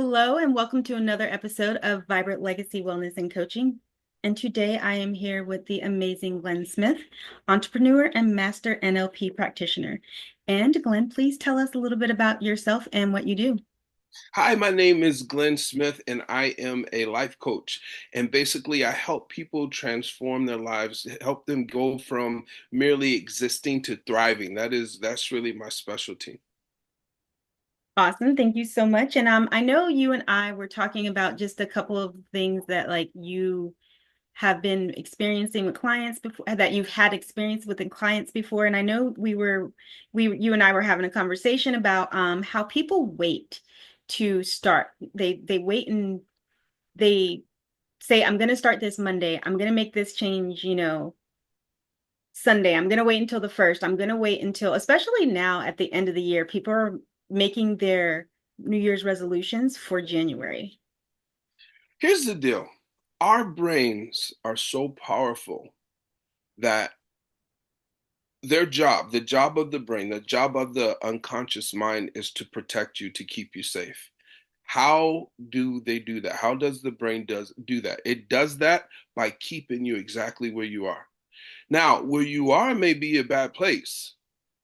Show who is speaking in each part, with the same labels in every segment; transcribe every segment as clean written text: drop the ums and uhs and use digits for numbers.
Speaker 1: Hello, and welcome to another episode of Vibrant Legacy Wellness and Coaching. And today I am here with the amazing Glen Smith, entrepreneur and master NLP practitioner. And Glen, please tell us a little bit about yourself and what you do.
Speaker 2: Hi, my name is Glen Smith, and I am a life coach. And basically, I help people transform their lives, help them go from merely existing to thriving. That's really my specialty.
Speaker 1: Awesome. Thank you so much. And I know you and I were talking about just a couple of things that you have been experiencing with clients before, that you've had experience with clients before. And I know you and I were having a conversation about how people wait to start. They wait and they say, I'm going to start this Monday. I'm going to make this change, Sunday. I'm going to wait until the first. I'm going to wait until, especially now at the end of the year, people are making their New Year's resolutions for January.
Speaker 2: Here's the deal. Our brains are so powerful that the job of the brain, the job of the unconscious mind is to protect you, to keep you safe. How do they do that? How does the brain do that? It does that by keeping you exactly where you are. Now, where you are may be a bad place,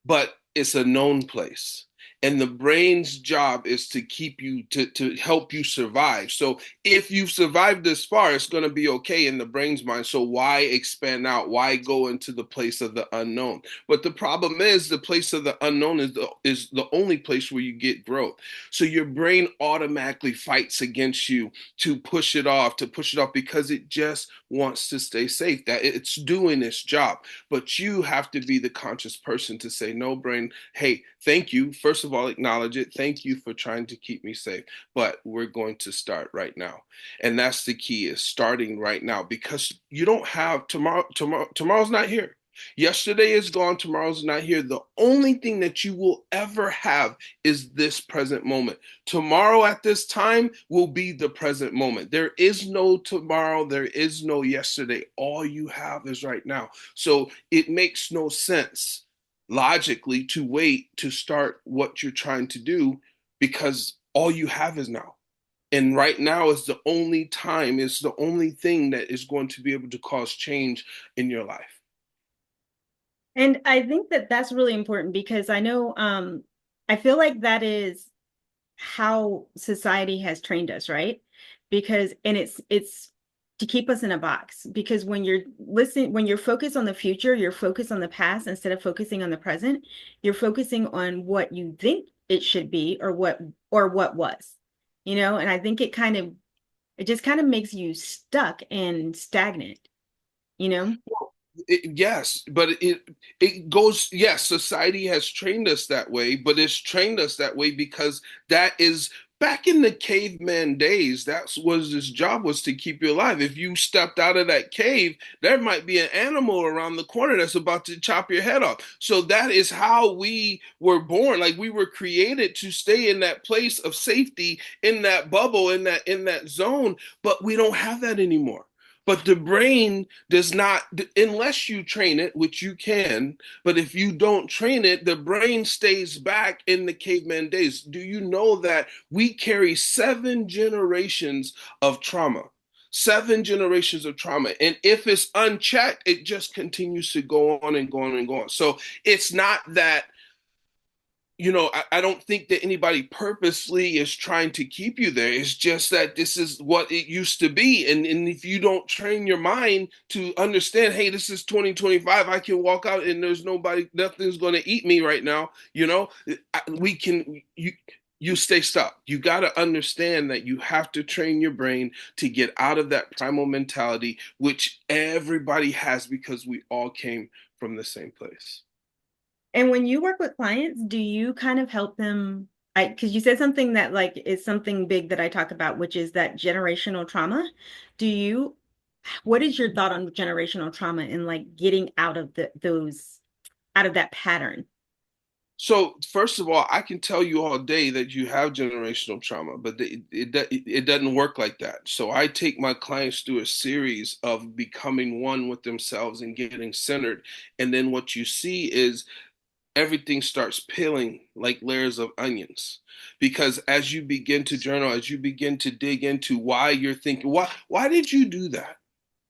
Speaker 2: but it's a known place. And the brain's job is to keep you, to help you survive. So if you've survived this far, it's going to be okay in the brain's mind. So why expand out? Why go into the place of the unknown? But the problem is the place of the unknown is the only place where you get growth. So your brain automatically fights against you to push it off because it just wants to stay safe, that it's doing its job. But you have to be the conscious person to say, no, brain, hey, thank you. First of all, acknowledge it. Thank you for trying to keep me safe. But we're going to start right now. And that's the key, is starting right now, because you don't have tomorrow's not here. Yesterday is gone, tomorrow's not here. The only thing that you will ever have is this present moment. Tomorrow at this time will be the present moment. There is no tomorrow, there is no yesterday. All you have is right now. So it makes no sense logically to wait to start what you're trying to do, because all you have is now. And right now is the only time, is the only thing that is going to be able to cause change in your life.
Speaker 1: And I think that that's really important because I know, I feel like that is how society has trained us, right? Because, and it's to keep us in a box, because when you're focused on the future, you're focused on the past instead of focusing on the present. You're focusing on what you think it should be, or what was, and I think it just kind of makes you stuck and stagnant, you know?
Speaker 2: Yes, but it goes. Yes, society has trained us that way, but it's trained us that way because that is back in the caveman days. That's was his job, was to keep you alive. If you stepped out of that cave, there might be an animal around the corner that's about to chop your head off. So that is how we were born. Like, we were created to stay in that place of safety, in that bubble, in that zone. But we don't have that anymore. But the brain does not, unless you train it, which you can, but if you don't train it, the brain stays back in the caveman days. Do you know that we carry 7 generations of trauma? 7 generations of trauma. And if it's unchecked, it just continues to go on and go on and go on. So it's not that, I don't think that anybody purposely is trying to keep you there. It's just that this is what it used to be. And if you don't train your mind to understand, hey, this is 2025, I can walk out and there's nothing's going to eat me right now. You stay stuck. You got to understand that you have to train your brain to get out of that primal mentality, which everybody has, because we all came from the same place.
Speaker 1: And when you work with clients, do you kind of help them? Because you said something that is something big that I talk about, which is that generational trauma. Do you, what is your thought on generational trauma and getting out of out of that pattern?
Speaker 2: So, first of all, I can tell you all day that you have generational trauma, but it doesn't work like that. So I take my clients through a series of becoming one with themselves and getting centered. And then what you see is everything starts peeling like layers of onions. Because as you begin to journal, as you begin to dig into why you're thinking, why did you do that?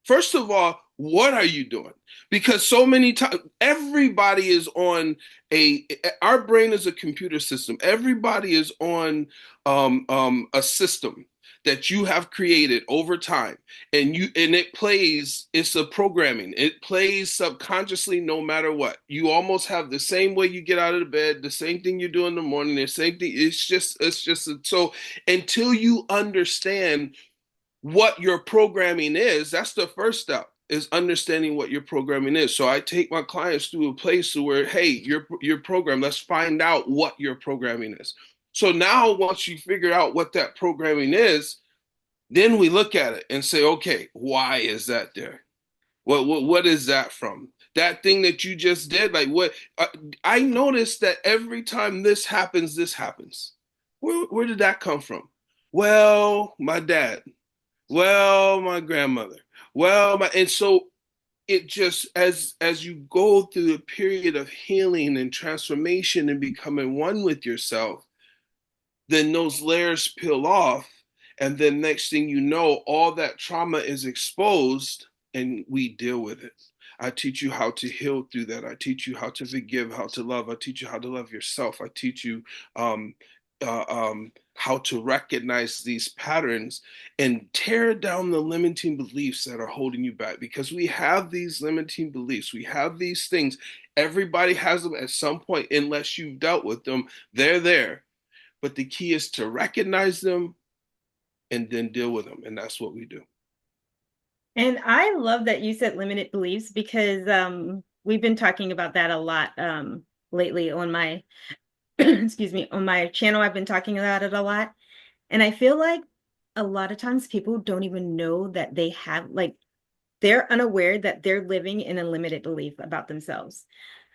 Speaker 2: First of all, what are you doing? Because so many times, everybody is on our brain is a computer system. Everybody is on a system that you have created over time, and it plays. It's a programming. It plays subconsciously, no matter what. You almost have the same way you get out of the bed, the same thing you do in the morning, the same thing. It's just so until you understand what your programming is, that's the first step, is understanding what your programming is. So I take my clients through a place where, hey, your program, let's find out what your programming is. So now once you figure out what that programming is, then we look at it and say, okay, why is that there? What is that from? That thing that you just did, like what? I noticed that every time this happens, this happens. Where did that come from? Well, my dad. Well, my grandmother. And so it just as you go through the period of healing and transformation and becoming one with yourself, then those layers peel off, and then next thing you know, all that trauma is exposed, and we deal with it. I teach you how to heal through that. I teach you how to forgive, how to love. I teach you how to love yourself. I teach you um, how to recognize these patterns and tear down the limiting beliefs that are holding you back, because we have these limiting beliefs, we have these things. Everybody has them at some point. Unless you've dealt with them, they're there. But the key is to recognize them and then deal with them. And that's what we do.
Speaker 1: And I love that you said limited beliefs because we've been talking about that a lot lately on my excuse me, on my channel. I've been talking about it a lot. And I feel like a lot of times people don't even know that they have, like, they're unaware that they're living in a limited belief about themselves.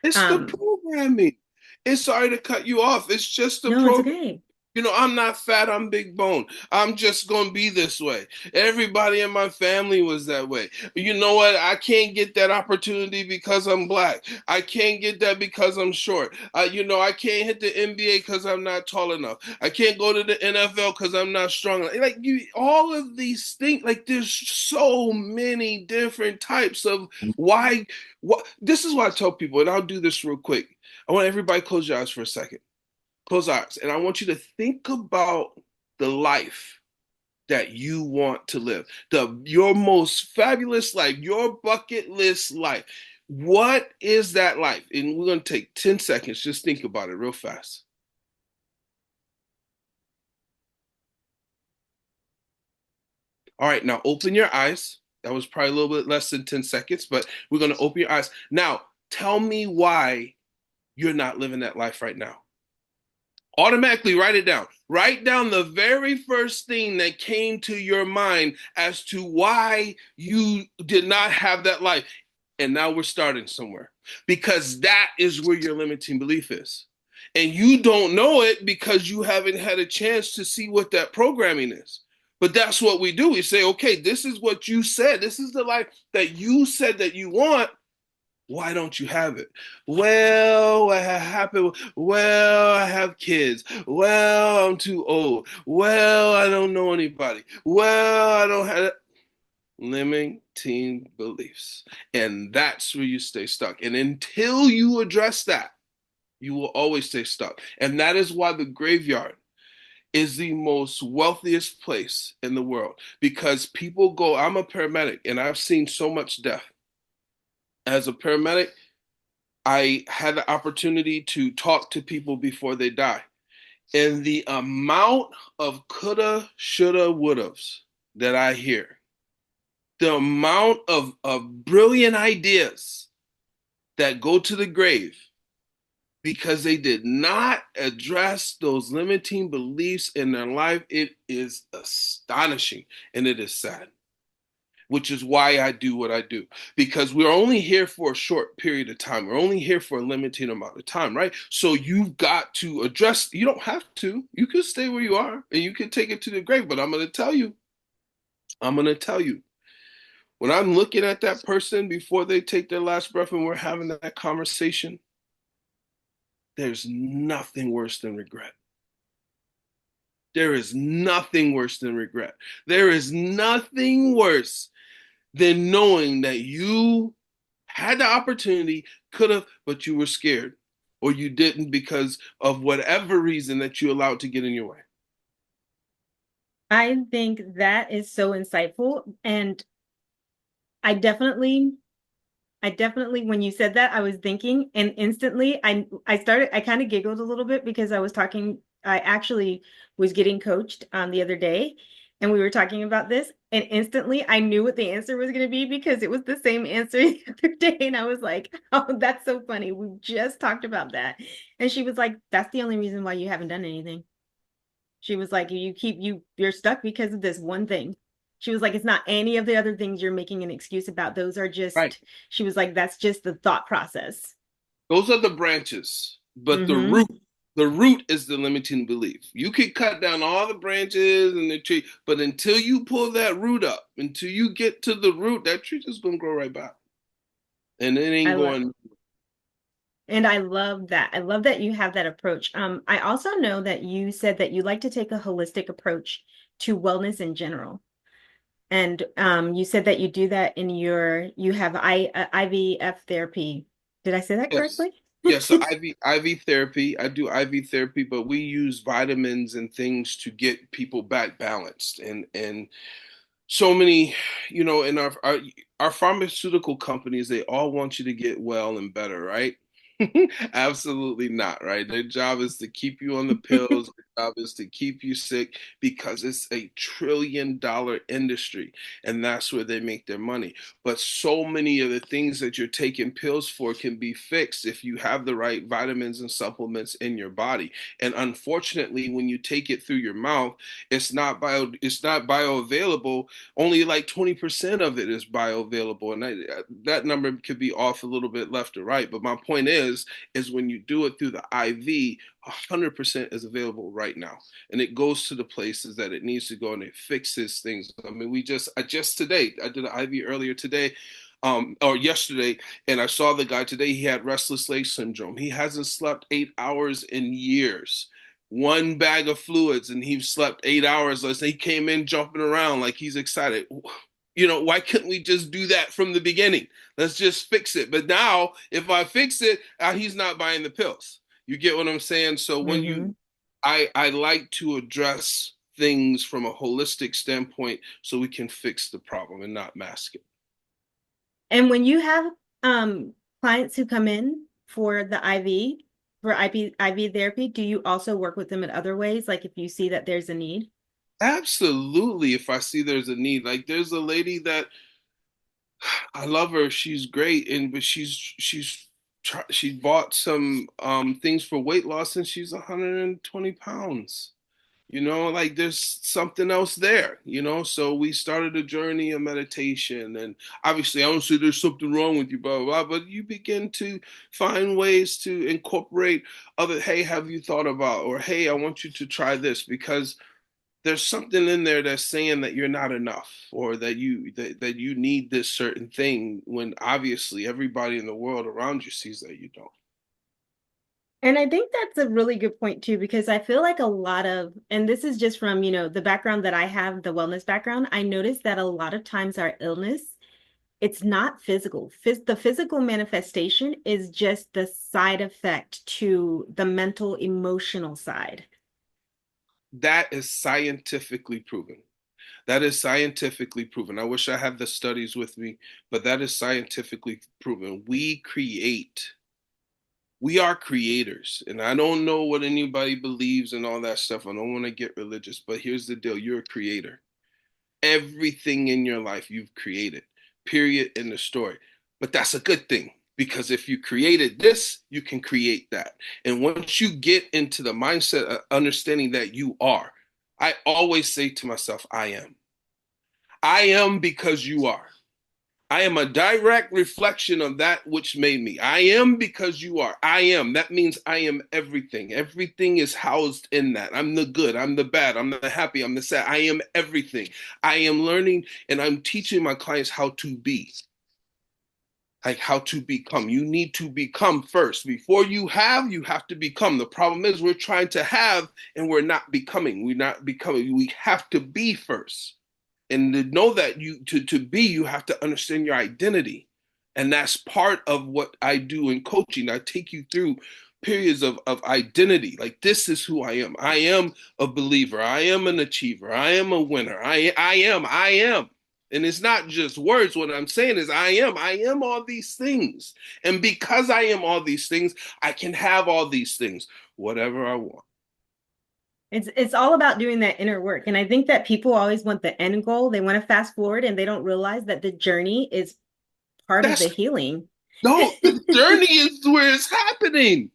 Speaker 2: It's the
Speaker 1: Um,
Speaker 2: programming. It's sorry to cut you off. It's just the
Speaker 1: no, it's
Speaker 2: program.
Speaker 1: okay.
Speaker 2: I'm not fat, I'm big bone. I'm just going to be this way. Everybody in my family was that way. You know what? I can't get that opportunity because I'm black. I can't get that because I'm short. I can't hit the NBA because I'm not tall enough. I can't go to the NFL because I'm not strong enough. Like all of these things, like there's so many different types of why. What this is what I tell people, and I'll do this real quick. I want everybody to close your eyes for a second. Close eyes. And I want you to think about the life that you want to live. Your most fabulous life, your bucket list life. What is that life? And we're going to take 10 seconds. Just think about it real fast. All right, now open your eyes. That was probably a little bit less than 10 seconds, but we're going to open your eyes. Now, tell me why you're not living that life right now. Automatically write it down. Write down the very first thing that came to your mind as to why you did not have that life. And now we're starting somewhere, because that is where your limiting belief is. And you don't know it because you haven't had a chance to see what that programming is. But that's what we do. We say, okay, this is what you said. This is the life that you said that you want. Why don't you have it? Well, what happened? Well, I have kids. Well, I'm too old. Well, I don't know anybody. Well, I don't have limiting beliefs. And that's where you stay stuck. And until you address that, you will always stay stuck. And that is why the graveyard is the most wealthiest place in the world, because people go, I'm a paramedic and I've seen so much death. As a paramedic, I had the opportunity to talk to people before they die. And the amount of coulda, shoulda, wouldas that I hear, the amount of brilliant ideas that go to the grave because they did not address those limiting beliefs in their life, it is astonishing and it is sad, which is why I do what I do. Because we're only here for a short period of time. We're only here for a limited amount of time, right? So you've got to address, you don't have to. You can stay where you are and you can take it to the grave. But I'm going to tell you, when I'm looking at that person before they take their last breath and we're having that conversation, There's nothing worse than regret. There is nothing worse than regret. There is nothing worse than knowing that you had the opportunity, could have, but you were scared or you didn't because of whatever reason that you allowed to get in your way.
Speaker 1: I think that is so insightful. And I definitely when you said that, I was thinking and instantly I kind of giggled a little bit because I actually was getting coached the other day and we were talking about this and instantly I knew what the answer was going to be because it was the same answer the other day and I was like, "Oh, that's so funny. We just talked about that." And she was like, "That's the only reason why you haven't done anything." She was like, you're stuck because of this one thing. She was like, it's not any of the other things you're making an excuse about. Those are
Speaker 2: Right.
Speaker 1: just, she was like, that's just the thought process.
Speaker 2: Those are the branches, but
Speaker 1: Mm-hmm.
Speaker 2: the root is the limiting belief. You can cut down all the branches and the tree, but until you pull that root up, until you get to the root, that tree just gonna grow right back. And it
Speaker 1: I
Speaker 2: ain't
Speaker 1: love,
Speaker 2: going.
Speaker 1: and I love that. I love that you have that approach. I also know that you said that you like to take a holistic approach to wellness in general. And you said that you do that you have IVF therapy. Did I say that
Speaker 2: Yes.
Speaker 1: correctly?
Speaker 2: Yeah, so IV therapy. I do IV therapy, but we use vitamins and things to get people back balanced. And so many, in our pharmaceutical companies, they all want you to get well and better, right? Absolutely not, right? Their job is to keep you on the pills. Their job is to keep you sick because it's a $1 trillion industry, and that's where they make their money. But so many of the things that you're taking pills for can be fixed if you have the right vitamins and supplements in your body. And unfortunately, when you take it through your mouth, it's not bioavailable. Only like 20% of it is bioavailable, and that number could be off a little bit left or right. But my point is when you do it through the IV, 100% is available right now, and it goes to the places that it needs to go, and it fixes things. I mean, I just today, I did an IV earlier today, or yesterday, and I saw the guy today. He had restless leg syndrome. He hasn't slept 8 hours in years. One bag of fluids, and he slept 8 hours less. He came in jumping around like he's excited. Why couldn't we just do that from the beginning? Let's just fix it. But now, if I fix it, he's not buying the pills. You get what I'm saying? So
Speaker 1: Mm-hmm.
Speaker 2: I like to address things from a holistic standpoint so we can fix the problem and not mask it.
Speaker 1: And when you have clients who come in for the IV, for IV therapy, do you also work with them in other ways? Like if you see that there's a need?
Speaker 2: Absolutely. If I see there's a need, like there's a lady that I love her. She's great, and but she bought some things for weight loss, and she's 120 pounds. Like there's something else there. So we started a journey of meditation, and obviously I don't say there's something wrong with you, blah blah blah. But you begin to find ways to incorporate other. Hey, have you thought about? Or hey, I want you to try this because there's something in there that's saying that you're not enough or that you need this certain thing when obviously everybody in the world around you sees that you don't.
Speaker 1: And I think that's a really good point too, because I feel like and this is just from, the background that I have, the wellness background, I noticed that a lot of times our illness, it's not physical. The physical manifestation is just the side effect to the mental, emotional side.
Speaker 2: That is scientifically proven. That is scientifically proven. I wish I had the studies with me, but that is scientifically proven. We are creators. And I don't know what anybody believes and all that stuff. I don't want to get religious, but here's the deal: you're a creator. Everything in your life you've created, period, in the story. But that's a good thing because if you created this, you can create that. And once you get into the mindset of understanding that you are, I always say to myself, I am. I am because you are. I am a direct reflection of that which made me. I am because you are. I am. That means I am everything. Everything is housed in that. I'm the good. I'm the bad. I'm the happy. I'm the sad. I am everything. I am learning and I'm teaching my clients how to be. like how to become. You need to become first. Before you have to become. The problem is we're trying to have and we're not becoming. We're not becoming. We have to be first. And to know that to be, you have to understand your identity. And that's part of what I do in coaching. I take you through periods of identity. Like this is who I am. I am a believer. I am an achiever. I am a winner. I am. And it's not just words. What I'm saying is I am. I am all these things. And because I am all these things, I can have all these things, whatever I want.
Speaker 1: It's all about doing that inner work. And I think that people always want the end goal. They want to fast forward and they don't realize that the journey is part of the
Speaker 2: That's
Speaker 1: healing.
Speaker 2: no, the journey is where it's happening.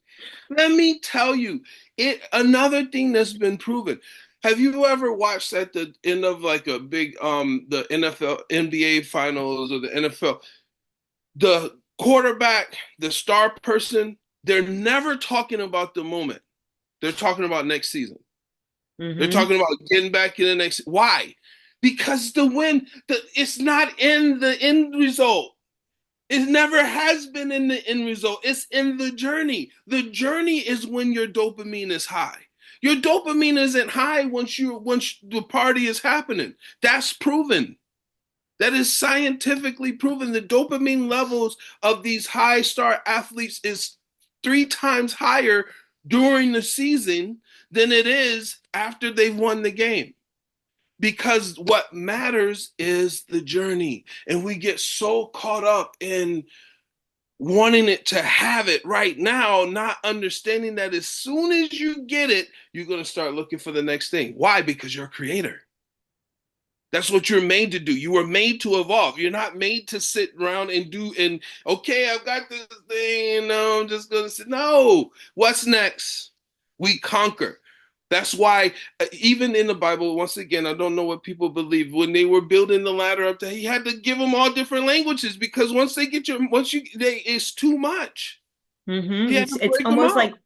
Speaker 2: Let me tell you, it another thing that's been proven. Have you ever watched at the end of like a big the NFL NBA finals or the NFL, the quarterback, the star person, they're never talking about the moment. They're talking about next season. They're
Speaker 1: Hmm.
Speaker 2: talking about getting back in the next. Why? Because the win, it's not in the end result. It never has been in the end result. It's in the journey. The journey is when your dopamine is high. Your dopamine isn't high once the party is happening. That's proven. That is scientifically proven. The dopamine levels of these high star athletes is 3 times higher during the season than it is after they've won the game. Because what matters is the journey. And we get so caught up in wanting it to have it right now, not understanding that as soon as you get it, you're going to start looking for the next thing. Why? Because you're a creator. That's what you're made to do. You were made to evolve. You're not made to sit around and do, and okay, I've got this thing, I'm just going to sit. No. What's next? We conquer. That's why, even in the Bible, once again, I don't know what people believe. When they were building the ladder up there, he had to give them all different languages because it's too much. He
Speaker 1: Hmm.
Speaker 2: had to break them up.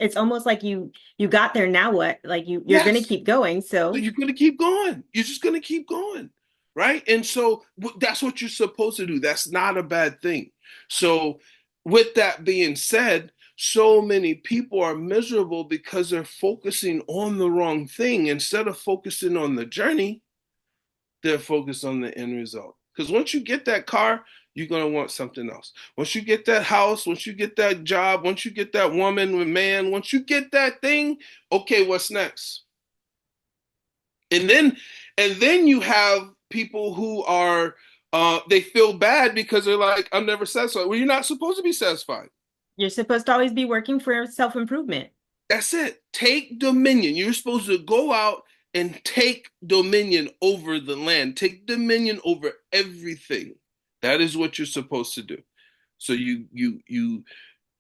Speaker 1: It's almost like you got there. Now what? Like you're gonna
Speaker 2: Yes.
Speaker 1: keep going.
Speaker 2: So
Speaker 1: So
Speaker 2: you're going to keep going. You're just going to keep going. Right. And so that's what you're supposed to do. That's not a bad thing. So, with that being said, so many people are miserable because they're focusing on the wrong thing. Instead of focusing on the journey, they're focused on the end result. Because once you get that car, you're going to want something else. Once you get that house, once you get that job, once you get that woman, man, once you get that thing, okay, what's next? and then and then you have people who are they feel bad because they're like, I'm never satisfied. Well, you're not supposed to be satisfied.
Speaker 1: you're supposed to always be working for self-improvement.
Speaker 2: That's it. Take dominion. You're supposed to go out and take dominion over the land, take dominion over everything. That is what you're supposed to do. So you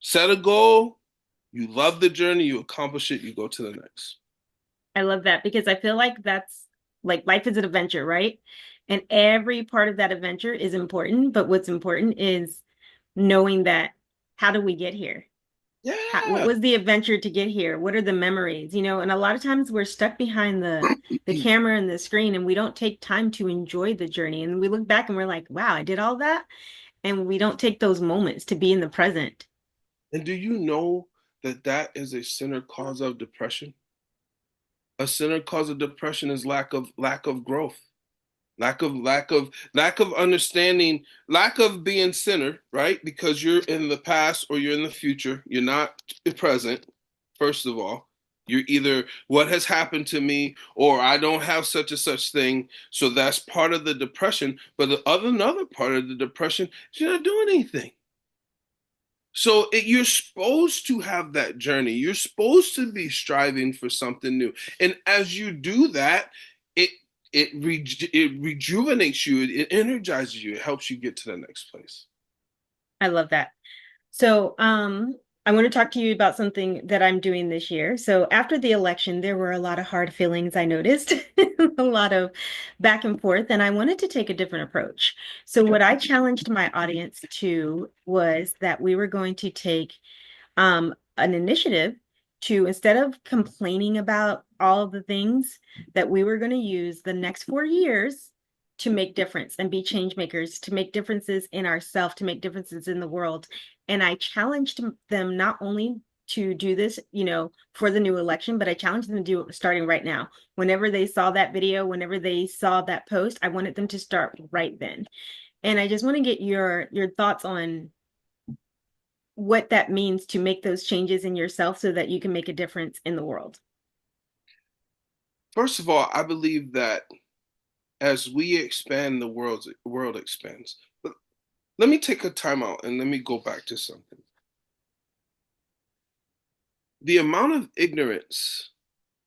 Speaker 2: set a goal, you love the journey, you accomplish it, you go to the next.
Speaker 1: I love that because I feel like that's like life is an adventure, right? And every part of that adventure is important, but what's important is knowing that how do we get here? What
Speaker 2: Yeah.
Speaker 1: was the adventure to get here? What are the memories? And a lot of times we're stuck behind the camera and the screen and we don't take time to enjoy the journey. And we look back and we're like, wow, I did all that. And we don't take those moments to be in the present.
Speaker 2: And do you know that that is a center cause of depression? A center cause of depression is lack of growth, lack of understanding, lack of being centered, right? Because you're in the past or you're in the future. You're not present. First of all, you're either what has happened to me or I don't have such and such thing. So that's part of the depression. But another part of the depression is you're not doing anything. So you're supposed to have that journey. You're supposed to be striving for something new. And as you do that, it it rejuvenates you. It energizes you. It helps you get to the next place.
Speaker 1: I love that. So, I want to talk to you about something that I'm doing this year. So, after the election, there were a lot of hard feelings I noticed, a lot of back and forth, and I wanted to take a different approach. So,
Speaker 2: Okay.
Speaker 1: what I challenged my audience to was that we were going to take an initiative to, instead of complaining about all of the things, that we were going to use the next 4 years to make difference and be change makers, to make differences in ourselves, to make differences in the world. And I challenged them not only to do this, for the new election, but I challenged them to do it starting right now. Whenever they saw that video, whenever they saw that post, I wanted them to start right then. And I just want to get your thoughts on what that means to make those changes in yourself so that you can make a difference in the world.
Speaker 2: First of all, I believe that as we expand, the world expands. But let me take a time out and let me go back to something. The amount of ignorance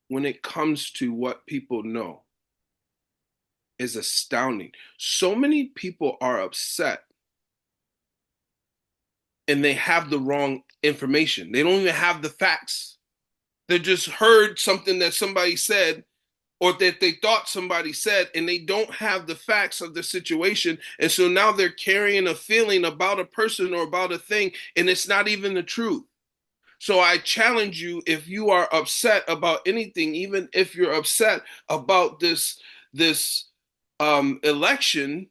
Speaker 2: when it comes to what people know is astounding. So many people are upset and they have the wrong information. They don't even have the facts. They just heard something that somebody said or that they thought somebody said, and they don't have the facts of the situation. And so now they're carrying a feeling about a person or about a thing, and it's not even the truth. So I challenge you, if you are upset about anything, even if you're upset about this election,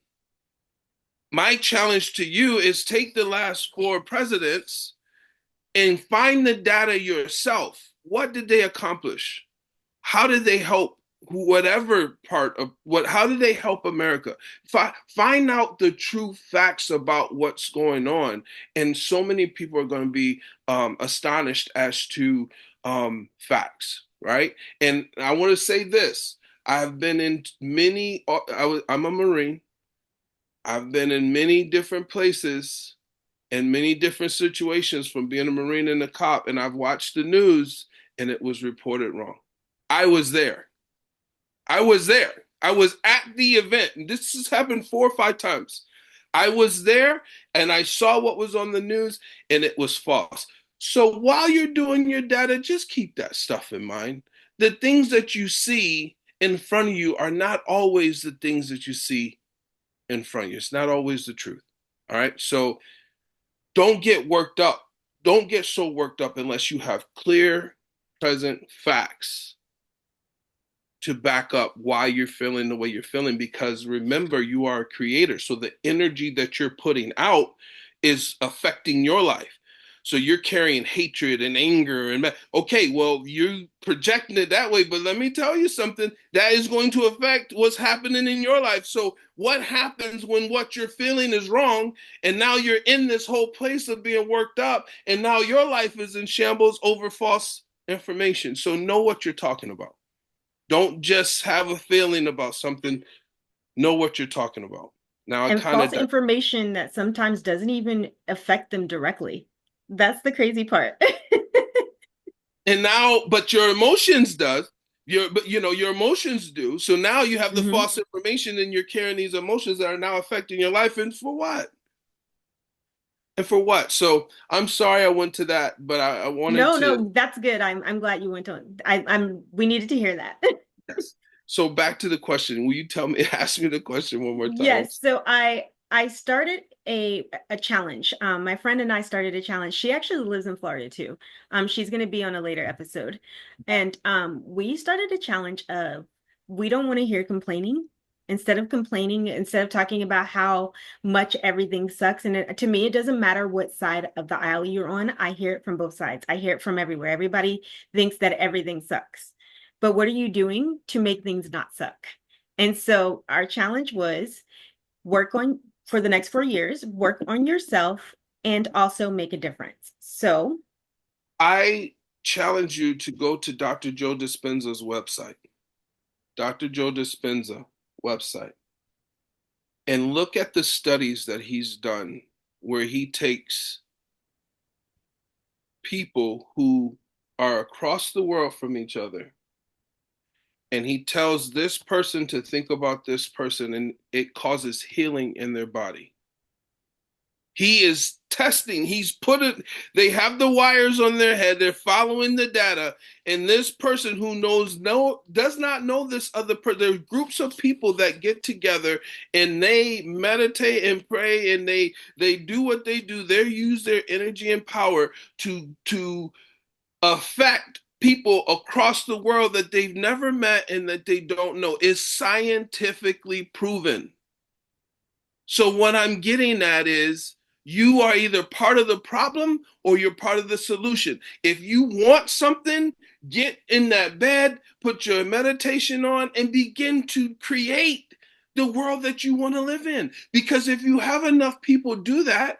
Speaker 2: my challenge to you is take the last four presidents and find the data yourself. What did they accomplish? How did they help whatever part of what, how did they help America? Find out the true facts about what's going on. And so many people are going to be astonished as to facts, right? And I want to say this. I've been in many, I'm a Marine. I've been in many different places and many different situations from being a Marine and a cop, and I've watched the news and it was reported wrong. I was there. I was there. I was at the event. And this has happened 4 or 5 times. I was there and I saw what was on the news and it was false. So while you're doing your data, just keep that stuff in mind. The things that you see in front of you are not always the things that you see in front of you. It's not always the truth. All right. So don't get worked up. Don't get so worked up unless you have clear, present facts to back up why you're feeling the way you're feeling. Because remember, you are a creator. So the energy that you're putting out is affecting your life. So you're carrying hatred and anger and okay, well, you're projecting it that way, but let me tell you something that is going to affect what's happening in your life. So what happens when what you're feeling is wrong and now you're in this whole place of being worked up and now your life is in shambles over false information. So know what you're talking about. Don't just have a feeling about something. Know what you're talking about. Now, I
Speaker 1: And
Speaker 2: kind
Speaker 1: false
Speaker 2: of,
Speaker 1: information that sometimes doesn't even affect them directly. That's the crazy part.
Speaker 2: and now, but your emotions does. But your emotions do. So now you have the
Speaker 1: Hmm.
Speaker 2: false information, and you're carrying these emotions that are now affecting your life. And for what? And for what? So I'm sorry I went to that, but I wanted
Speaker 1: No,
Speaker 2: to.
Speaker 1: no, that's good. I'm glad you went on. We needed to hear that.
Speaker 2: Yes. So back to the question. Will you tell me? Ask me the question one more time.
Speaker 1: Yes, so I started a challenge. My friend and I started a challenge. She actually lives in Florida too. She's going to be on a later episode, and we started a challenge of we don't want to hear complaining. Instead of complaining, instead of talking about how much everything sucks, and to me, it doesn't matter what side of the aisle you're on. I hear it from both sides. I hear it from everywhere. Everybody thinks that everything sucks, but what are you doing to make things not suck? And so our challenge was work on for the next 4 years, work on yourself and also make a difference. So,
Speaker 2: I challenge you to go to Dr. Joe Dispenza's website. Dr. Joe Dispenza website and look at the studies that he's done where he takes people who are across the world from each other and he tells this person to think about this person and it causes healing in their body. He is testing. He's put it, they have the wires on their head. They're following the data. And this person who does not know this other person, there are groups of people that get together and they meditate and pray and they do what they do. They use their energy and power to affect people across the world that they've never met and that they don't know. Is scientifically proven. So what I'm getting at is you are either part of the problem or you're part of the solution. If you want something, get in that bed, put your meditation on, and begin to create the world that you want to live in. Because if you have enough people do that,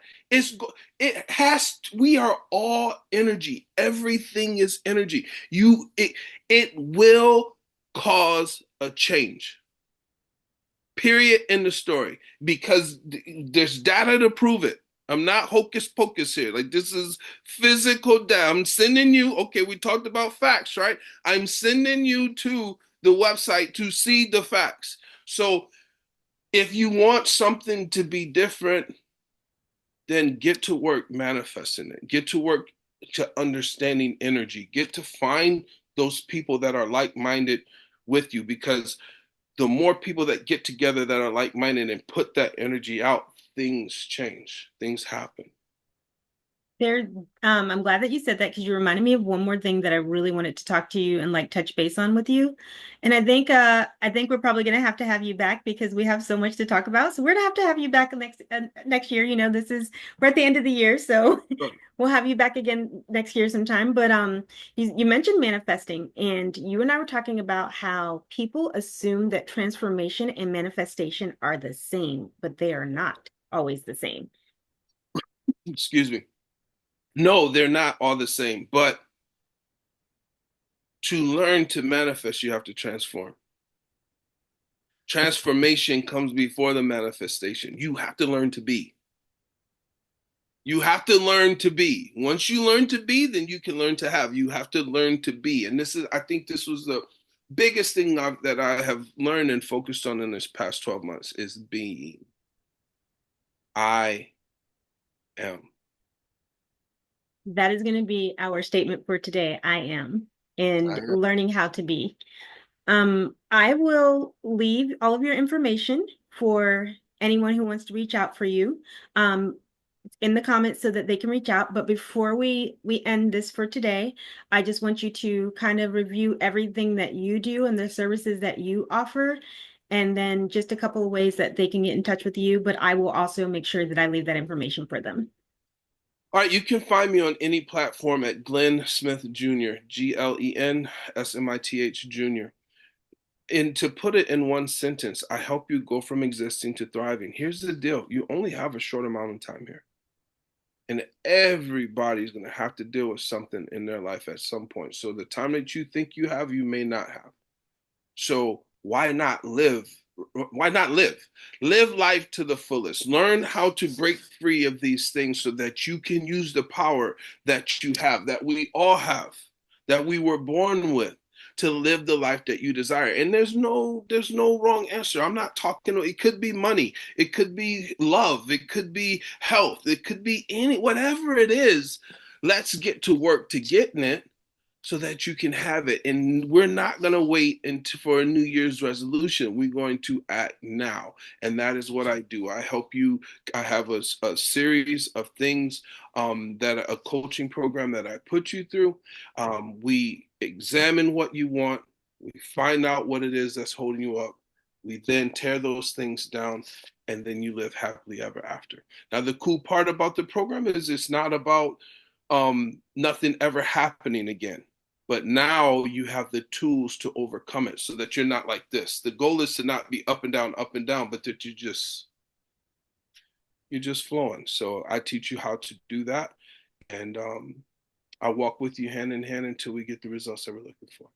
Speaker 2: we are all energy. Everything is energy. It will cause a change. Period in the story, because there's data to prove it. I'm not hocus pocus here. Like, this is physical data. I'm sending you, okay, we talked about facts, right? I'm sending you to the website to see the facts. So if you want something to be different, then get to work manifesting it. Get to work to understanding energy. Get to find those people that are like-minded with you, because the more people that get together that are like-minded and put that energy out, things change, things happen.
Speaker 1: There, I'm glad that you said that because you reminded me of one more thing that I really wanted to talk to you and like touch base on with you. And I think we're probably gonna have to have you back because we have so much to talk about. So we're gonna have to have you back next year. You know, we're at the end of the year, so we'll have you back again next year sometime. But you mentioned manifesting, and you and I were talking about how people assume that transformation and manifestation are the same, but they are not always the same.
Speaker 2: Excuse me. No, they're not all the same, but to learn to manifest, you have to transform. Transformation comes before the manifestation. You have to learn to be. You have to learn to be. Once you learn to be, then you can learn to have. You have to learn to be. And I think this was the biggest thing that I have learned and focused on in this past 12 months is being. I am.
Speaker 1: That is going to be our statement for today. I am,
Speaker 2: I
Speaker 1: and
Speaker 2: am.
Speaker 1: learning how to be. I will leave all of your information for anyone who wants to reach out for you, um, in the comments so that they can reach out. But before we end this for today, I just want you to kind of review everything that you do and the services that you offer, and then just a couple of ways that they can get in touch with you. But I will also make sure that I leave that information for them.
Speaker 2: All right, you can find me on any platform at Glen Smith Jr., GlenSmith Jr. And to put it in one sentence, I help you go from existing to thriving. Here's the deal: you only have a short amount of time here. And everybody's going to have to deal with something in their life at some point. So the time that you think you have, you may not have. So why not live? Why not live? Live life to the fullest. Learn how to break free of these things so that you can use the power that you have, that we all have, that we were born with, to live the life that you desire. And there's no wrong answer. I'm not talking, it could be money, it could be love, it could be health, it could be whatever it is. Let's get to work to getting it so that you can have it. And we're not going to wait for a New Year's resolution. We're going to act now. And that is what I do. I help you. I have a series of things, a coaching program that I put you through. We examine what you want. We find out what it is that's holding you up. We then tear those things down, and then you live happily ever after. Now, the cool part about the program is it's not about nothing ever happening again. But now you have the tools to overcome it so that you're not like this. The goal is to not be up and down, but that you're just flowing. So I teach you how to do that, and I walk with you hand in hand until we get the results that we're looking for.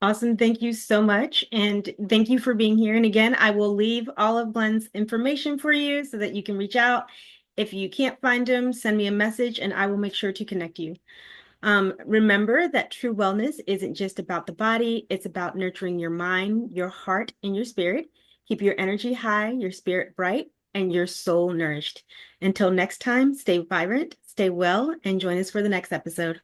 Speaker 1: Awesome. Thank you so much. And thank you for being here. And again, I will leave all of Glen's information for you so that you can reach out. If you can't find him, send me a message and I will make sure to connect you. Remember that true wellness isn't just about the body, it's about nurturing your mind, your heart, and your spirit. Keep your energy high, your spirit bright, and your soul nourished. Until next time, stay vibrant, stay well, and join us for the next episode.